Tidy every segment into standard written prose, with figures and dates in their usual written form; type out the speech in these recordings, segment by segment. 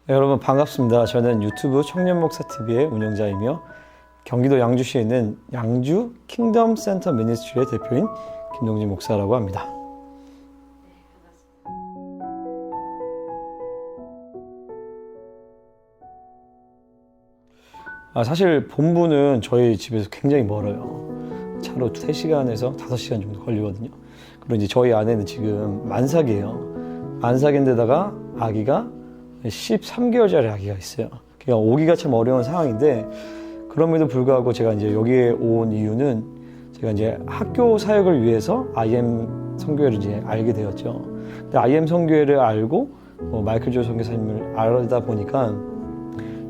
네, 여러분 반갑습니다. 저는 유튜브 청년목사TV의 운영자이며 경기도 양주시에 있는 양주 킹덤 센터 미니스트리의 대표인 김동진 목사라고 합니다. 사실 본부는 저희 집에서 굉장히 멀어요. 차로 3시간에서 5시간 정도 걸리거든요. 그리고 이제 저희 아내는 지금 만삭이에요. 만삭인데다가 아기가 13개월짜리 아기가 있어요. 그러니까 오기가 참 어려운 상황인데, 그럼에도 불구하고 제가 이제 여기에 온 이유는 제가 이제 학교 사역을 위해서 IM 선교회를 이제 알게 되었죠. 근데 IM 선교회를 알고 마이클 조 선교사님을 알다 보니까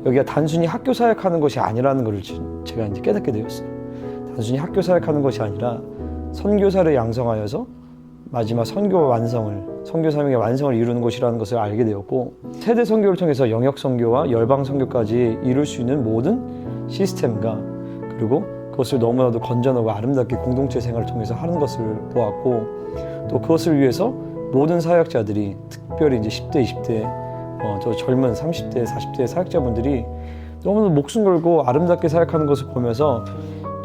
여기가 단순히 학교 사역하는 것이 아니라는 걸 제가 이제 깨닫게 되었어요. 단순히 학교 사역하는 것이 아니라 선교사를 양성하여서 마지막 선교 완성을, 선교 사명의 완성을 이루는 곳이라는 것을 알게 되었고, 세대 선교를 통해서 영역 선교와 열방 선교까지 이룰 수 있는 모든 시스템과, 그리고 그것을 너무나도 건전하고 아름답게 공동체 생활을 통해서 하는 것을 보았고, 또 그것을 위해서 모든 사역자들이, 특별히 이제 10대, 20대, 저 젊은 30대, 40대 사역자분들이 너무나 목숨 걸고 아름답게 사역하는 것을 보면서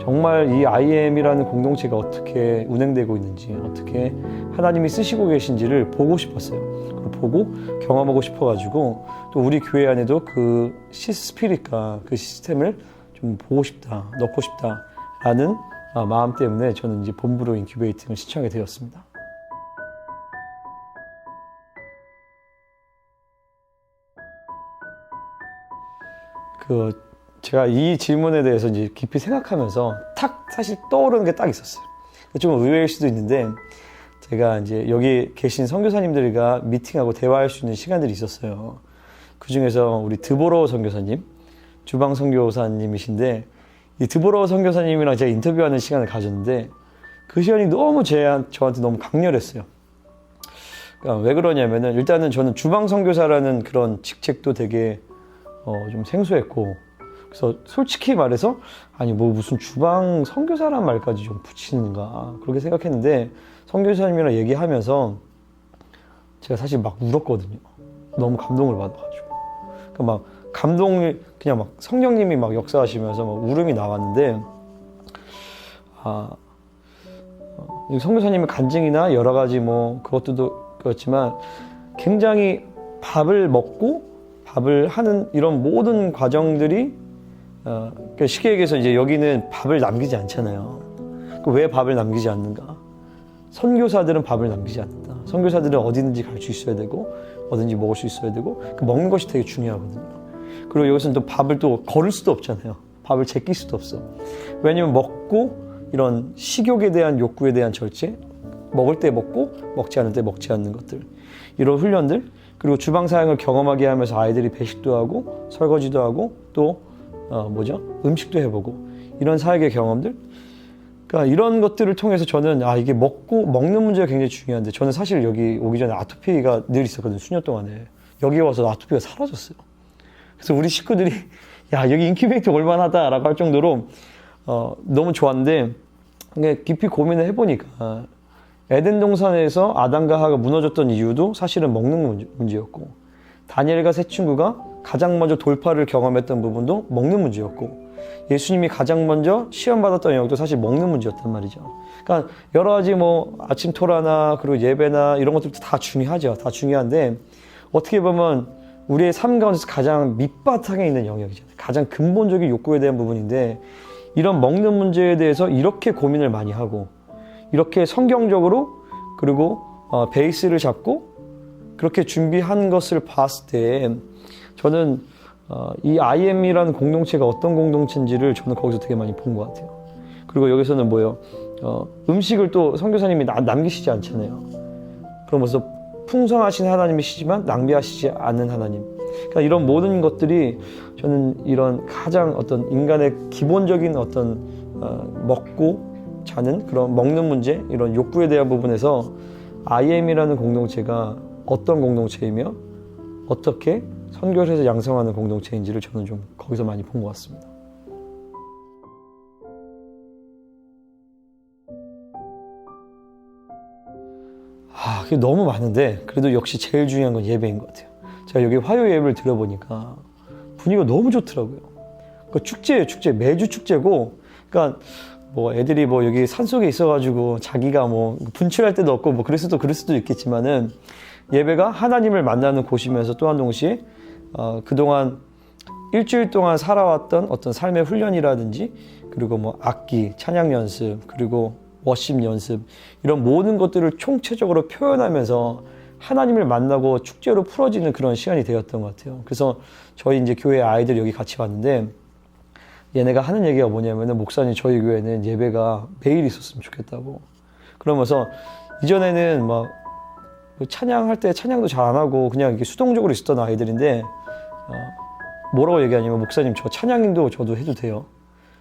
정말 이 IM이라는 공동체가 어떻게 운행되고 있는지, 어떻게 하나님이 쓰시고 계신지를 보고 싶었어요. 그걸 보고 경험하고 싶어가지고, 또 우리 교회 안에도 그 스피릿과 그 시스템을 좀 보고 싶다, 넣고 싶다라는 마음 때문에 저는 이제 본부로 인큐베이팅을 신청하게 되었습니다. 제가 이 질문에 대해서 이제 깊이 생각하면서 사실 떠오르는 게 딱 있었어요. 좀 의외일 수도 있는데, 제가 이제 여기 계신 선교사님들과 미팅하고 대화할 수 있는 시간들이 있었어요. 그 중에서 우리 드보러 선교사님, 주방 선교사님이신데, 이 드보러 선교사님이랑 제가 인터뷰하는 시간을 가졌는데, 그 시간이 너무 저한테 너무 강렬했어요. 그러니까 왜 그러냐면은, 일단은 저는 주방 선교사라는 그런 직책도 되게 좀 생소했고, 그래서 솔직히 말해서 아니 뭐 무슨 주방 선교사란 말까지 좀 붙이는가 그렇게 생각했는데, 선교사님이랑 얘기하면서 제가 사실 막 울었거든요. 너무 감동을 받아가지고. 그러니까 막 감동이 그냥 막 성령님이 막 역사하시면서 막 울음이 나왔는데, 선교사님의 간증이나 여러 가지 뭐 그것도 그렇지만 굉장히 밥을 먹고 밥을 하는 이런 모든 과정들이 그러니까 쉽게 얘기해서 이제 여기는 밥을 남기지 않잖아요. 왜 밥을 남기지 않는가? 선교사들은 밥을 남기지 않는다. 선교사들은 어디든지 갈 수 있어야 되고, 어딘지 먹을 수 있어야 되고, 그 먹는 것이 되게 중요하거든요. 그리고 여기서는 또 밥을 또 거를 수도 없잖아요. 밥을 제낄 수도 없어. 왜냐면 먹고 이런 식욕에 대한 욕구에 대한 절제, 먹을 때 먹고 먹지 않을 때 먹지 않는 것들, 이런 훈련들, 그리고 주방 사역을 경험하게 하면서 아이들이 배식도 하고 설거지도 하고 또 음식도 해보고, 이런 사역의 경험들, 그러니까 이런 것들을 통해서 저는 이게 먹는 문제가 굉장히 중요한데, 저는 사실 여기 오기 전에 아토피가 늘 있었거든요. 수년 동안에. 여기 와서 아토피가 사라졌어요. 그래서 우리 식구들이 야 여기 인큐베이터 올만하다라고 할 정도로 너무 좋았는데, 깊이 고민을 해보니까 에덴 동산에서 아담과 하와가 무너졌던 이유도 사실은 먹는 문제였고, 다니엘과 세 친구가 가장 먼저 돌파를 경험했던 부분도 먹는 문제였고, 예수님이 가장 먼저 시험받았던 영역도 사실 먹는 문제였단 말이죠. 그러니까 여러 가지 뭐 아침 토라나 그리고 예배나 이런 것들도 다 중요하죠. 다 중요한데, 어떻게 보면 우리의 삶 가운데서 가장 밑바탕에 있는 영역이잖아요. 가장 근본적인 욕구에 대한 부분인데, 이런 먹는 문제에 대해서 이렇게 고민을 많이 하고, 이렇게 성경적으로, 그리고 베이스를 잡고 그렇게 준비한 것을 봤을 때, 저는 이 IM이라는 공동체가 어떤 공동체인지를 저는 거기서 되게 많이 본 것 같아요. 그리고 여기서는 음식을 또 선교사님이 남기시지 않잖아요. 그러면서 풍성하신 하나님이시지만 낭비하시지 않는 하나님. 그러니까 이런 모든 것들이 저는 이런 가장 어떤 인간의 기본적인 어떤 먹고 자는 그런 먹는 문제, 이런 욕구에 대한 부분에서 IM이라는 공동체가 어떤 공동체이며 어떻게 선교를 해서 양성하는 공동체인지를 저는 좀 거기서 많이 본 것 같습니다. 그게 너무 많은데, 그래도 역시 제일 중요한 건 예배인 것 같아요. 제가 여기 화요 예배를 들어보니까 분위기가 너무 좋더라고요. 그 축제예요, 축제. 매주 축제고, 그러니까 뭐 애들이 뭐 여기 산속에 있어가지고 자기가 뭐 분출할 때도 없고 뭐 그럴 수도 있겠지만은 예배가 하나님을 만나는 곳이면서 또한 동시에 그동안 일주일 동안 살아왔던 어떤 삶의 훈련이라든지 그리고 뭐 악기, 찬양 연습, 그리고 워십 연습 이런 모든 것들을 총체적으로 표현하면서 하나님을 만나고 축제로 풀어지는 그런 시간이 되었던 것 같아요. 그래서 저희 이제 교회 아이들 여기 같이 왔는데 얘네가 하는 얘기가 뭐냐면은 목사님 저희 교회는 예배가 매일 있었으면 좋겠다고. 그러면서 이전에는 막 찬양할 때 찬양도 잘 안 하고 그냥 이렇게 수동적으로 있었던 아이들인데 뭐라고 얘기하냐면 목사님 저 찬양인도 저도 해도 돼요.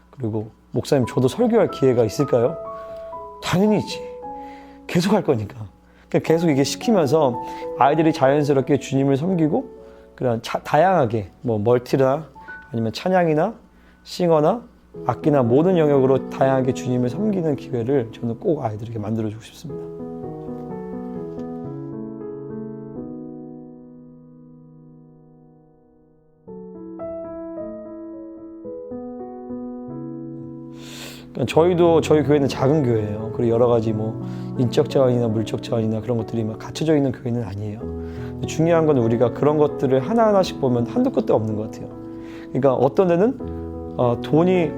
그리고 목사님 저도 설교할 기회가 있을까요? 당연히 있지. 계속 할 거니까. 그러니까 계속 이게 시키면서 아이들이 자연스럽게 주님을 섬기고 그런 다양하게 뭐 멀티나 아니면 찬양이나 싱어나 악기나 모든 영역으로 다양하게 주님을 섬기는 기회를 저는 꼭 아이들에게 만들어주고 싶습니다. 그러니까 저희 교회는 작은 교회예요. 그리고 여러 가지 뭐 인적 자원이나 물적 자원이나 그런 것들이 막 갖춰져 있는 교회는 아니에요. 중요한 건 우리가 그런 것들을 하나하나씩 보면 한도 끝도 없는 것 같아요. 그러니까 어떤 데는 돈이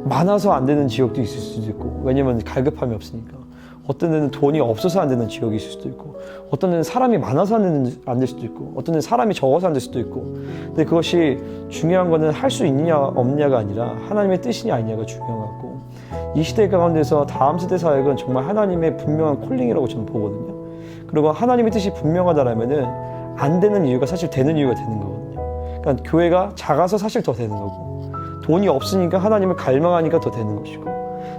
많아서 안 되는 지역도 있을 수도 있고, 왜냐면 갈급함이 없으니까. 어떤 데는 돈이 없어서 안 되는 지역이 있을 수도 있고, 어떤 데는 사람이 많아서 안 될 수도 있고, 어떤 데는 사람이 적어서 안 될 수도 있고. 근데 그것이 중요한 거는 할 수 있느냐 없느냐가 아니라 하나님의 뜻이냐 아니냐가 중요한 것 같고, 이 시대 가운데서 다음 세대 사역은 정말 하나님의 분명한 콜링이라고 저는 보거든요. 그리고 하나님의 뜻이 분명하다라면은 안 되는 이유가 사실 되는 이유가 되는 거거든요. 그러니까 교회가 작아서 사실 더 되는 거고, 돈이 없으니까 하나님을 갈망하니까 더 되는 것이고,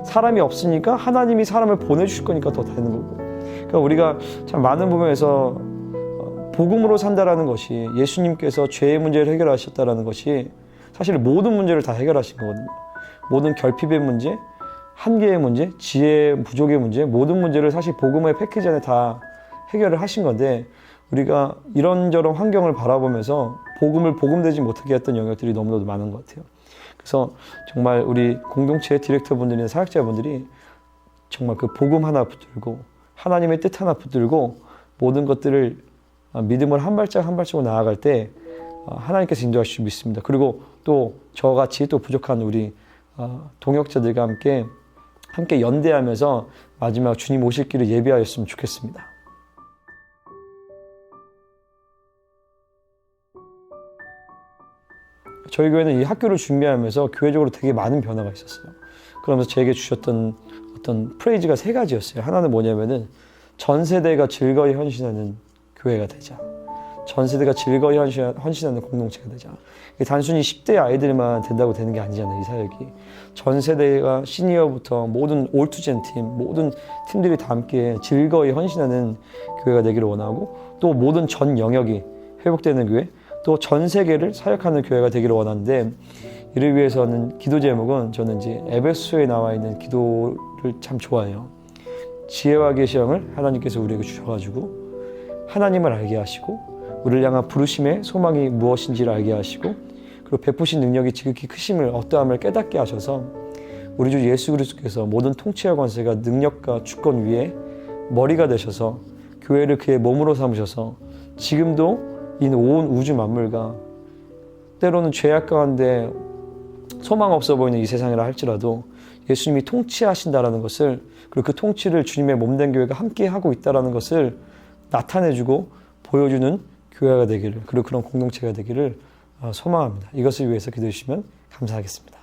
사람이 없으니까 하나님이 사람을 보내주실 거니까 더 되는 거고. 그러니까 우리가 참 많은 부분에서 복음으로 산다라는 것이, 예수님께서 죄의 문제를 해결하셨다라는 것이 사실 모든 문제를 다 해결하신 거거든요. 모든 결핍의 문제, 한계의 문제, 지혜 부족의 문제, 모든 문제를 사실 복음의 패키지 안에 다 해결을 하신 건데, 우리가 이런저런 환경을 바라보면서 복음을 복음되지 못하게 했던 영역들이 너무나도 많은 것 같아요. 그래서 정말 우리 공동체 디렉터분들이나 사역자분들이 정말 그 복음 하나 붙들고 하나님의 뜻 하나 붙들고 모든 것들을 믿음을 한 발짝 한 발짝으로 나아갈 때 하나님께서 인도하실 줄 믿습니다. 그리고 또 저같이 또 부족한 우리 동역자들과 함께 연대하면서 마지막 주님 오실 길을 예비하였으면 좋겠습니다. 저희 교회는 이 학교를 준비하면서 교회적으로 되게 많은 변화가 있었어요. 그러면서 제게 주셨던 어떤 프레이즈가 3가지였어요. 하나는 뭐냐면은 전 세대가 즐거이 헌신하는 교회가 되자. 전 세대가 즐거이 헌신하는 공동체가 되자. 단순히 10대 아이들만 된다고 되는 게 아니잖아요, 이 사역이. 전 세대가 시니어부터 모든 올투젠 팀, 모든 팀들이 다 함께 즐거이 헌신하는 교회가 되기를 원하고, 또 모든 전 영역이 회복되는 교회, 또 전 세계를 사역하는 교회가 되기를 원하는데, 이를 위해서는 기도 제목은 저는 이제 에베소에 나와 있는 기도를 참 좋아해요. 지혜와 계시형을 하나님께서 우리에게 주셔가지고 하나님을 알게 하시고 우리를 향한 부르심의 소망이 무엇인지를 알게 하시고, 그리고 베푸신 능력이 지극히 크심을 어떠함을 깨닫게 하셔서 우리 주 예수 그리스도께서 모든 통치와 권세가 능력과 주권 위에 머리가 되셔서 교회를 그의 몸으로 삼으셔서 지금도 이 온 우주 만물과 때로는 죄악 가운데 소망 없어 보이는 이 세상이라 할지라도 예수님이 통치하신다라는 것을, 그리고 그 통치를 주님의 몸된 교회가 함께 하고 있다라는 것을 나타내주고 보여주는 교회가 되기를, 그리고 그런 공동체가 되기를 소망합니다. 이것을 위해서 기도해 주시면 감사하겠습니다.